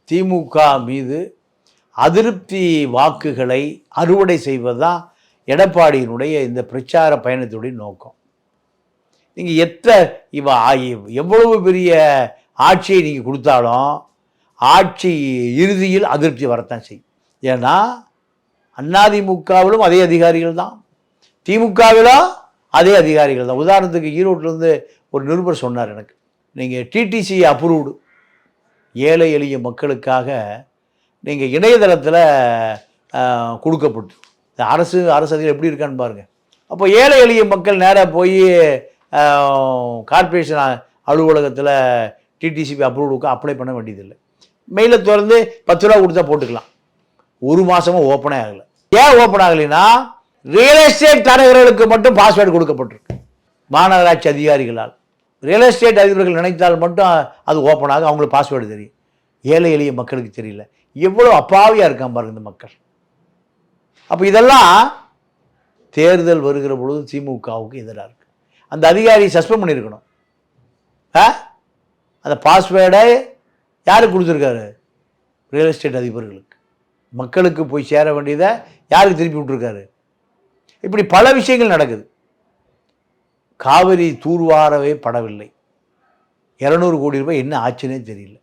திமுக மீது அதிருப்தி வாக்குகளை அறுவடை செய்வதுதான் எடப்பாடியினுடைய இந்த பிரச்சார பயணத்துடைய நோக்கம். நீங்கள் எவ்வளவு பெரிய ஆட்சியை நீங்கள் கொடுத்தாலும் ஆட்சி இறுதியில் அதிருப்தி வரத்தான் செய்யும். ஏன்னா அதிமுகவிலும் அதே அதிகாரிகள் தான், திமுகவிலும் அதே அதிகாரிகள் தான். உதாரணத்துக்கு ஈரோட்டிலேருந்து ஒரு நிருபர் சொன்னார் எனக்கு, நீங்கள் டிடிசி அப்ரூவ்டு ஏழை எளிய மக்களுக்காக நீங்கள் இணையதளத்தில் கொடுக்கப்பட்டு அரசு அதிகாரி எப்படி இருக்கான்னு பாருங்கள். அப்போ ஏழை எளிய மக்கள் நேராக போய் கார்ப்பரேஷன் அலுவலகத்தில் டிடிசிபி அப்ரூவ்டுக்கு அப்ளை பண்ண வேண்டியதில்லை. மெயிலை திறந்து 10 ரூபா கொடுத்தா போட்டுக்கலாம். ஒரு மாதமும் ஓப்பனே ஆகலை. ஏன் ஓப்பன் ஆகலைன்னா ரியல் எஸ்டேட் தரகர்களுக்கு மட்டும் பாஸ்வேர்டு கொடுக்கப்பட்டிருக்கு மாநகராட்சி அதிகாரிகளால். ரியல் எஸ்டேட் அதிபர்கள் நினைத்தால் மட்டும் அது ஓப்பன் ஆகும், அவங்களுக்கு பாஸ்வேர்டு தெரியும். ஏழை எளிய மக்களுக்கு தெரியல. எவ்வளோ அப்பாவியாக இருக்கான் பாருங்க இந்த மக்கள். அப்போ இதெல்லாம் தேர்தல் வருகிற பொழுது திமுகவுக்கு எதிராக இருக்கு. அந்த அதிகாரி சஸ்பெண்ட் பண்ணியிருக்கணும். அந்த பாஸ்வேர்டை யாருக்கு கொடுத்துருக்காரு? ரியல் எஸ்டேட் அதிபர்களுக்கு. மக்களுக்கு போய் சேர வேண்டியதை யாருக்கு திருப்பி விட்டுருக்காரு? இப்படி பல விஷயங்கள் நடக்குது. காவிரி தூர்வாரவே படவில்லை. 200 கோடி ரூபாய் என்ன ஆச்சுன்னே தெரியல.